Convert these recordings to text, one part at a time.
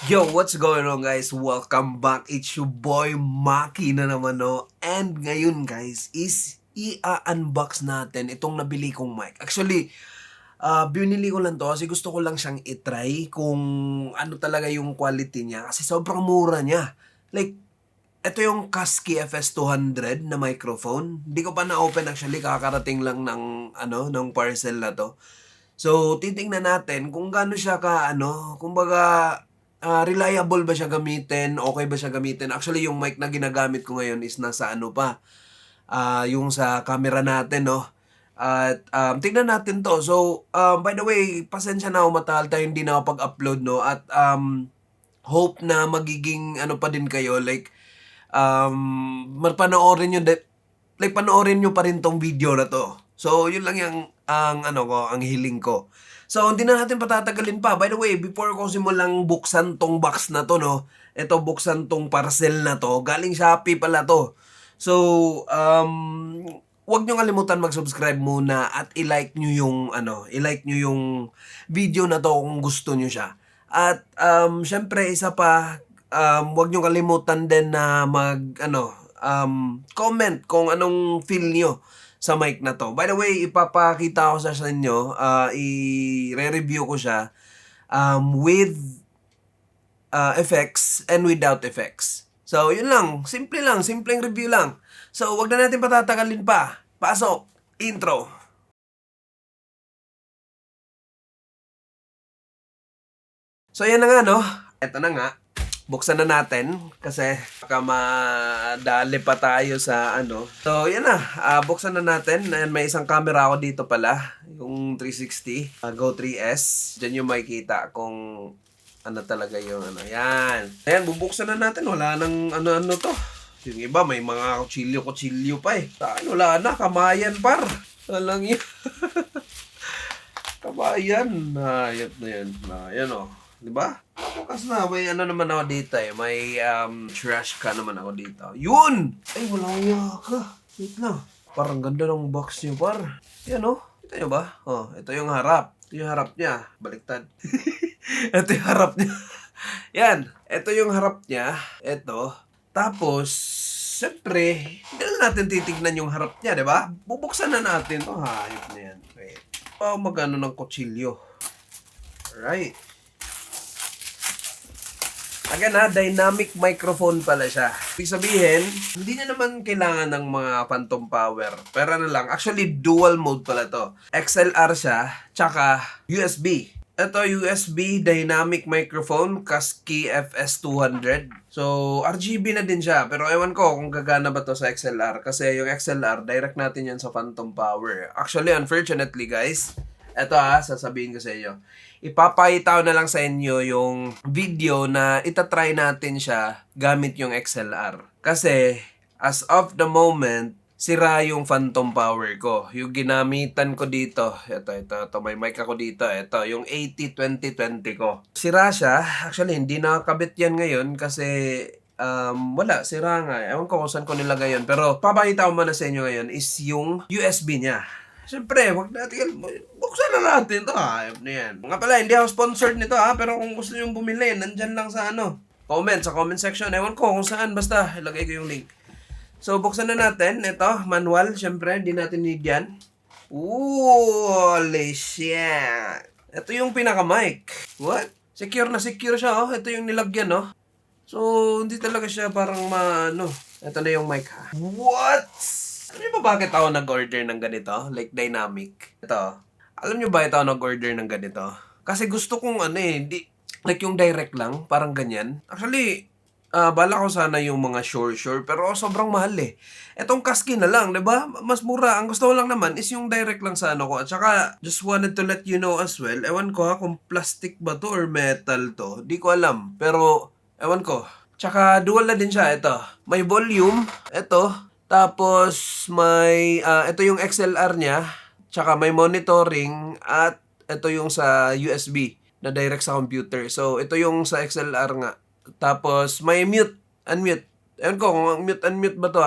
Yo, what's going on guys? Welcome back. It's your boy Maki na naman no. And ngayon guys is i-unbox natin itong nabili kong mic. Actually, binili ko lang to kasi gusto ko lang siyang itry kung ano talaga yung quality niya kasi sobrang mura niya. Like, ito yung Kasky FS200 na microphone. Hindi ko pa na-open actually, kakarating lang ng parcel na to. So, titingnan natin kung gaano siya kumbaga, reliable ba siya gamitin, okay ba siya gamitin. Actually, yung mic na ginagamit ko ngayon is nasa yung sa camera natin, no? At tignan natin to. So, by the way, pasensya na ako matagal tayo hindi nakapag-upload, no? At hope na magiging pa din kayo, like, panoorin nyo, panoorin nyo pa rin tong video na to. So, yun lang yung ang hiling ko. So, hindi na natin patatagalin pa. By the way, before ko simulang buksan tong box na to, no? Ito, buksan tong parcel na to. Galing Shopee pala to. So, huwag nyo kalimutan mag-subscribe muna at i-like nyo yung video na to kung gusto nyo siya. At, syempre, isa pa, huwag nyo kalimutan din na comment kung anong feel nyo sa mic na to. By the way, ipapakita ko sa inyo, i-re-review ko siya with effects and without effects. So, yun lang. Simpleng review lang. So, wag na natin patatagalin pa. Pasok, intro. So, yan na nga, no? Ito na nga. Buksan na natin kasi baka madali pa tayo sa So, yan na. Buksan na natin. And may isang camera ako dito pala. Yung 360. Go 3S. Diyan yung makikita kung ano talaga yung Yan. Ayan, bubuksan na natin. Wala nang ano to. Yung iba, may mga kutsilyo pa eh. Saan? Wala na. Kamayan par. Walang yun. Kamayan. Hayop na yan. Yan o. Diba? Bukas na, may naman ako dito eh. May trash can naman ako dito. Yun! Ay, wala ka. Wait lang. Parang ganda ng box niyo, par. Yan oh. Kita nyo ba? Oh, ito yung harap. Ito yung harap niya. Baliktad. Ito yung harap niya. Yan. Ito yung harap niya. Ito. Tapos, siyempre, hindi na natin titignan yung harap niya, diba? Bubuksan na natin. Oh, hayop na yan. Wait. Magano ng kutsilyo. Alright. Again dynamic microphone pala siya. Ibig sabihin, hindi niya naman kailangan ng mga phantom power. Pero actually dual mode pala to. XLR siya, tsaka USB. Ito USB dynamic microphone, Kasky FS200. So, RGB na din siya. Pero ewan ko kung gagana ba to sa XLR. Kasi yung XLR, direct natin yan sa phantom power. Actually, unfortunately guys, ito sasabihin ko sa inyo. Ipapakita ko na lang sa inyo yung video na itatry natin siya gamit yung XLR. Kasi, as of the moment, sira yung phantom power ko. Yung ginamitan ko dito, ito, may mic ako dito. Ito, yung 80-20-20 ko. Sira siya. Actually, hindi nakakabit yan ngayon kasi wala, sira nga. Ewan ko kung saan ko nilagay yun. Pero, papakita ko muna sa inyo ngayon is yung USB niya. Siyempre, wag natin, buksan na natin ito. Hayop na yan. Nga pala, hindi ako sponsored nito pero kung gusto nyo bumili, nandyan lang sa sa comment section. Ewan ko kung saan, basta, ilagay ko yung link. So, buksan na natin. Ito, manual, siyempre, hindi natin need yan. Holy shit! Ito yung pinaka-mic. What? Secure na secure siya, oh. Ito yung nilagyan, oh. So, hindi talaga siya parang Ito na yung mic, ha. What? Alam niyo ba bakit ako nag-order ng ganito? Like dynamic. Ito. Alam niyo ba ito nag-order ng ganito? Kasi gusto kong hindi, like yung direct lang, parang ganyan. Actually, bala ko sana yung mga sure, pero sobrang mahal eh. Etong Kasky na lang, 'di ba? Mas mura. Ang gusto ko lang naman is yung direct lang sa ko. At saka, just wanted to let you know as well, ewan ko kung plastic ba to or metal to. Di ko alam. Pero, ewan ko. Tsaka, dual na din siya. Ito. May volume. Ito. Tapos, may, ito yung XLR niya, tsaka may monitoring, at ito yung sa USB na direct sa computer. So, ito yung sa XLR nga. Tapos, may mute, unmute. Ewan ko kung mute, unmute ba to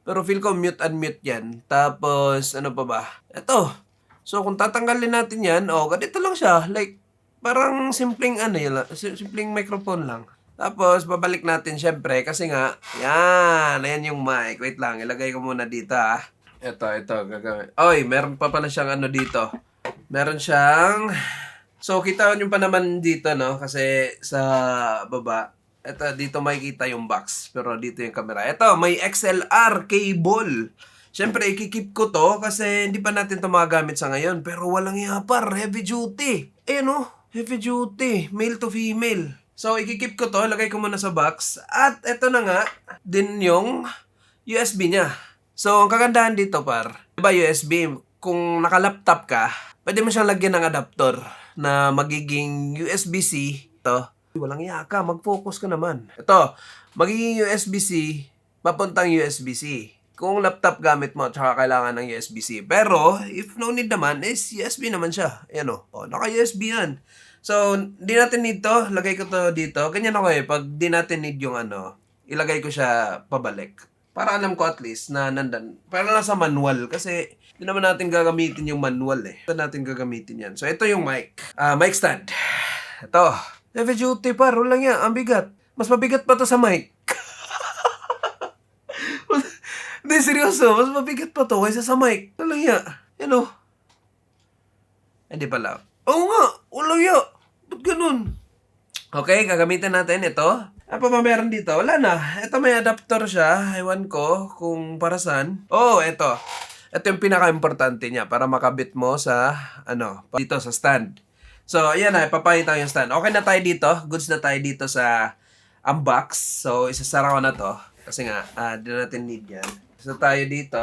pero feel ko mute, unmute yan. Tapos, ano pa ba? Ito. So, kung tatanggalin natin yan, ganito lang siya. Like, Parang simpleng ano yun, simpleng microphone lang. Tapos, babalik natin syempre kasi nga, yan, ayan yung mic. Wait lang, ilagay ko muna dito Ito, gagawin. Oy, meron pa pala siyang ano dito. Meron siyang, so kita nyo pa naman dito, no? Kasi sa baba, ito, dito makikita yung box. Pero dito yung camera. Ito, may XLR cable. Siyempre, ikikip ko to kasi hindi pa natin to magagamit sa ngayon. Pero walang yapar, heavy duty. Ayan heavy duty, male to female. So, ikikip ko to, lagay ko muna sa box. At ito na nga, din yung USB niya. So, ang kagandahan dito diba USB, kung naka-laptop ka, pwede mo siyang lagyan ng adapter na magiging USB-C. Ito, walang iya ka, mag-focus ka naman. Ito, magiging USB-C, papuntang USB-C. Kung laptop gamit mo, tsaka kailangan ng USB-C. Pero, if no need naman, is USB naman siya. Ayan naka-USB yan. So, di natin need to. Lagay ko to dito. Ganyan ako pag di natin need yung ilagay ko siya pabalik. Para alam ko at least na nandan. Para lang sa manual. Kasi, hindi naman natin gagamitin yung manual Ito natin gagamitin yan. So, ito yung mic. Mic stand. Ito. Heavy duty pa. Roll lang yan. Ang bigat. Mas mabigat pa to sa mic. Hindi, seryoso. Mas mabigat pa to kaysa sa mic. Ito lang yan. Yan Hindi pala. Oo nga. Wala yan. Ba't ganun? Okay, gagamitin natin ito. Ano pa meron dito? Wala na. Ito may adapter siya. Ewan ko kung para saan. Ito. Ito yung pinaka-importante niya para makabit mo sa, dito sa stand. So, ayan ipapakita yung stand. Okay na tayo dito. Goods na tayo dito sa unbox. So, isasara ko na to. Kasi nga, di natin need yan. So, tayo dito.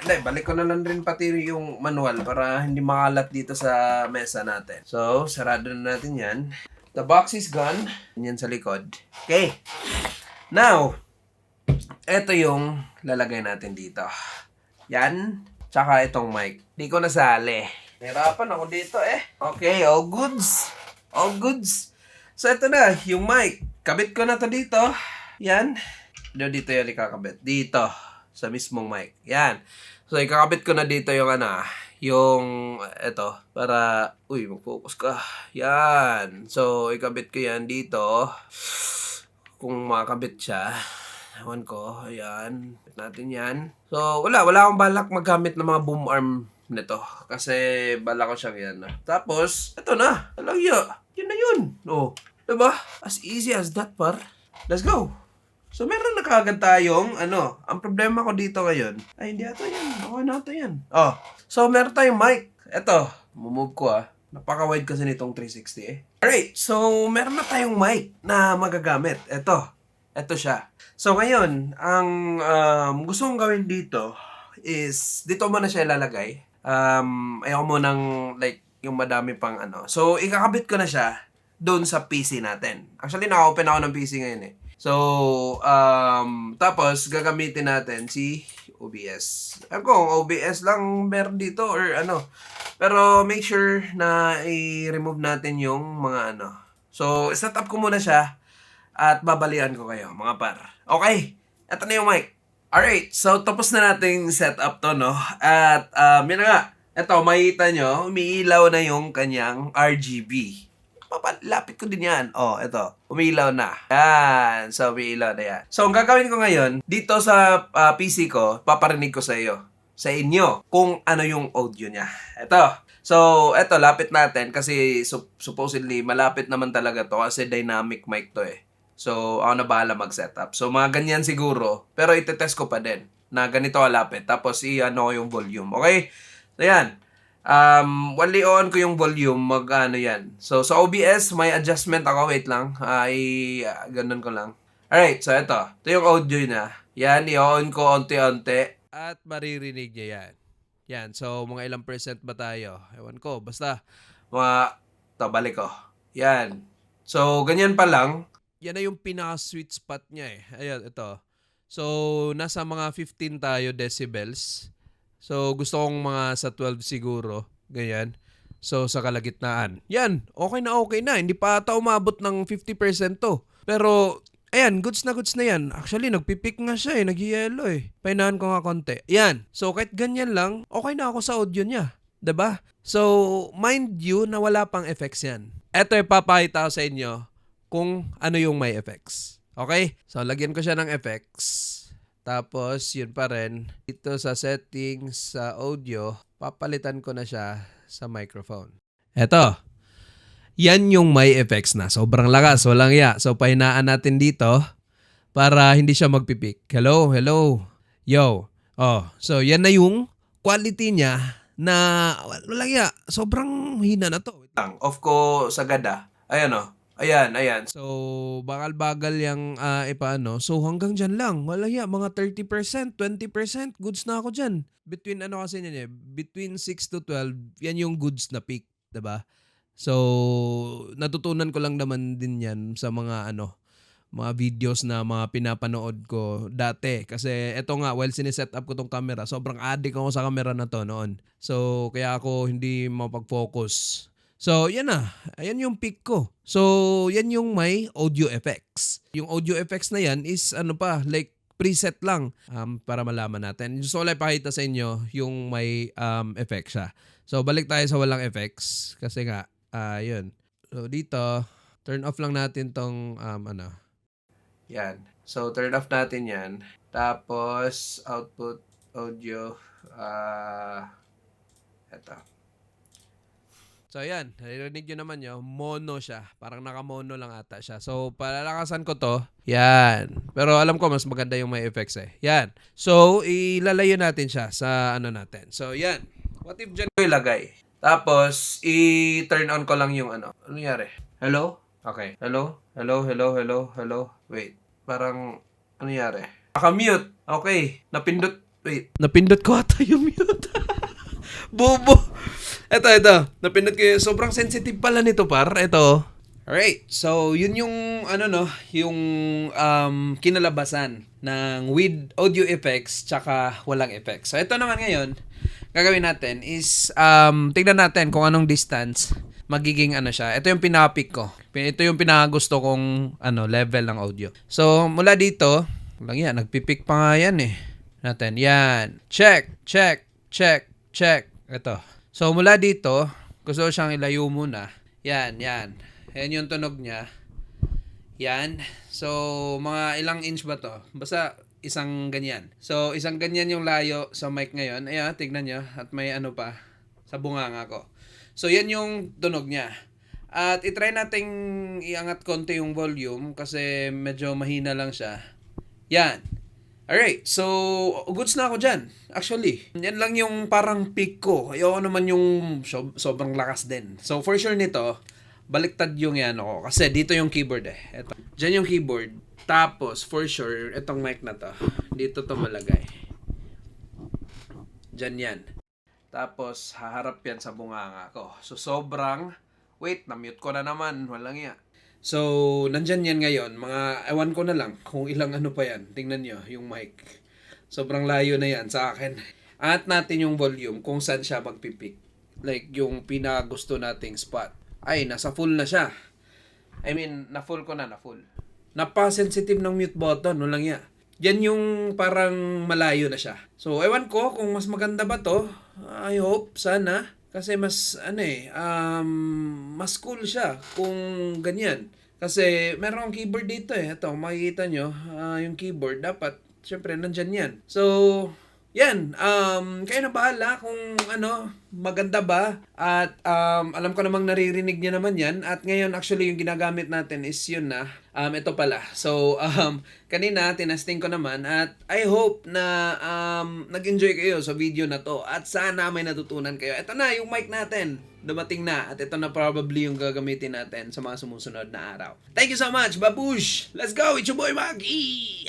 Hindi, balik ko na lang rin pati yung manual para hindi makalat dito sa mesa natin. So, sarado na natin yan. The box is gone. Yan sa likod. Okay. Now, ito yung lalagay natin dito. Yan. Tsaka itong mic. Di ko nasali. Nahirapan ako dito Okay, all goods. All goods. So, ito na. Yung mic. Kabit ko na to dito. Yan. Dito yan ikakabit. Dito. Sa mismong mic. Yan. So, ikakabit ko na dito yung yung ito para mag-focus ka. Yan. So, ikabit ko yan dito. Kung makakabit siya. Ewan ko. Ayan. Bit natin yan. So, wala akong balak maggamit ng mga boom arm nito. Kasi bala ko siyang yan. Tapos, ito na. Talagya. Yun na yun. Diba? As easy as that, par. Let's go. So, meron na kaagad tayong, ang problema ko dito ngayon, ay, hindi ata yan. Okay na ata yan. So, meron tayong mic. Eto, mumove ko Napaka-wide kasi nitong 360 Alright, so, meron na tayong mic na magagamit. Eto siya. So, ngayon, ang gusto kong gawin dito is, dito mo na siya ilalagay. Ayaw mo ng, yung madami pang So, ikakabit ko na siya doon sa PC natin. Actually, naka-open ako ng PC ngayon So, tapos gagamitin natin si OBS. Kung OBS lang meron dito or Pero make sure na i-remove natin yung mga So, set up ko muna siya at babalian ko kayo, mga par. Okay, eto na yung mic. Alright, so tapos na nating set up to, At, yun na nga. Eto, makikita nyo, umiilaw na yung kanyang RGB. Papalapit ko din yan. Ito. Umiilaw na. Yan. So, umiilaw na yan. So, ang gagawin ko ngayon, dito sa PC ko, paparinig ko sa inyo, kung ano yung audio niya. Ito. So, ito, lapit natin kasi supposedly, malapit naman talaga to kasi dynamic mic to So, ako na bahala mag-setup. So, mga ganyan siguro. Pero itetest ko pa din na ganito kalapit. Tapos, ko yung volume. Okay? So, yan. Wali on ko yung volume, yan. So, sa OBS, may adjustment ako. Wait lang. Ganun ko lang. Alright, so ito. Ito yung audio niya. Yan, i-on ko onti-onti. At maririnig niya yan. Yan, so mga ilang percent ba tayo? Ewan ko, basta. Balik ko. Yan. So, ganyan pa lang. Yan na yung pinaka-sweet spot niya Ayan, ito. So, nasa mga 15 tayo decibels. So, gusto kong mga sa 12 siguro. Ganyan. So, sa kalagitnaan. Yan. Okay na. Hindi pa ata umabot ng 50% to. Pero, ayan. Goods na yan. Actually, nagpipik nga siya Nag-yellow Painahan ko nga konti. Yan. So, kahit ganyan lang, okay na ako sa audio niya. 'Di ba? So, mind you na wala pang effects yan. Ito ipapakita ko sa inyo kung ano yung may effects. Okay? So, lagyan ko siya ng effects. Tapos, yun pa rin. Dito sa settings, sa audio, papalitan ko na siya sa microphone. Eto. Yan yung may effects na. Sobrang lakas. Walang ya. So, pahinaan natin dito para hindi siya magpipik. Hello, hello. Yo. Oh, so yan na yung quality niya na walang ya. Sobrang hina na to. Lang, off ko sa gada. Ayan o. Ayan, ayan. So, bakal-bagal yung ipaano. So, hanggang dyan lang. Walang ya. Mga 30%, 20%. Goods na ako dyan. Between ano kasi niyan eh. Between 6 to 12, yan yung goods na peak. Diba? So, natutunan ko lang naman din yan sa mga mga videos na mga pinapanood ko dati. Kasi eto nga, while sineset up ko tong camera, sobrang addict ako sa camera na to noon. So, kaya ako hindi mapag-focus. So, yan na. Ayan yung peak ko. So, yan yung may audio effects. Yung audio effects na yan is like preset lang para malaman natin. So, wala ipakita sa inyo yung may effects siya. So, balik tayo sa walang effects. Kasi nga, yun. So, dito, turn off lang natin tong yan. So, turn off natin yan. Tapos, output audio. Eto. So, yan. Narinig nyo naman nyo. Mono siya. Parang naka-mono lang ata siya. So, palalakasan ko to. Yan. Pero alam ko, mas maganda yung may effects eh. Yan. So, ilalayo natin siya sa natin. So, yan. What if dyan ko ilagay? Tapos, i-turn on ko lang yung Ano nangyari? Hello? Okay. Hello? Hello, hello, hello, hello. Wait. Parang, nangyari? Naka-mute. Okay. Napindot. Wait. Napindot ko ata yung mute. Bobo. Ito. Napindot ko yung, sobrang sensitive pala nito, par. Ito. Alright. So, yun yung, yung kinalabasan ng with audio effects tsaka walang effects. So, ito naman ngayon, gagawin natin is, tignan natin kung anong distance magiging siya. Ito yung pinaka-pick ko. Ito yung pinaka-gusto kong level ng audio. So, mula dito, lang yan, nagpipick pa nga yan eh. Natin, yan. Check. Ito. So, mula dito, gusto ko siyang ilayo muna. Yan. Yan yung tunog niya. Yan. So, mga ilang inch ba to? Basta, isang ganyan. So, isang ganyan yung layo sa mic ngayon. Ayan, tignan nyo. At may pa sa bunganga ko. So, yan yung tunog niya. At itry nating iangat konti yung volume kasi medyo mahina lang siya. Yan. Alright, so goods na ako dyan. Actually, yan lang yung parang peak ko. Ayoko naman yung sobrang lakas din. So, for sure nito, baliktad yung ko. Kasi dito yung keyboard eh. Ito. Dyan yung keyboard. Tapos, for sure, itong mic na to. Dito to malagay. Dyan yan. Tapos, haharap yan sa bunganga ko. So, sobrang... Wait, na-mute ko na naman. Walang iya. So, nandyan yan ngayon. Mga, ewan ko na lang kung ilang pa yan. Tingnan nyo, yung mic. Sobrang layo na yan sa akin. At natin yung volume kung saan siya magpipik. Like, yung pinakagusto nating spot. Ay, nasa full na siya. I mean, na-full ko na, na-full. Napa-sensitive ng mute button. Walang iya. Yan yung parang malayo na siya. So, ewan ko kung mas maganda ba to. I hope, sana. Kasi mas, mas cool siya kung ganyan. Kasi meron akong keyboard dito eh. Ito, makikita nyo, yung keyboard, dapat, syempre, nandyan yan. So, yan. Kayo na bahala kung maganda ba. At alam ko namang naririnig niya naman yan. At ngayon, actually, yung ginagamit natin is yun na. Ito pala. So, kanina, tinesting ko naman. At I hope na nag-enjoy kayo sa video na to. At sana may natutunan kayo. Ito na, yung mic natin. Dumating na. At ito na probably yung gagamitin natin sa mga sumusunod na araw. Thank you so much, Babush! Let's go! It's your boy, Maggie!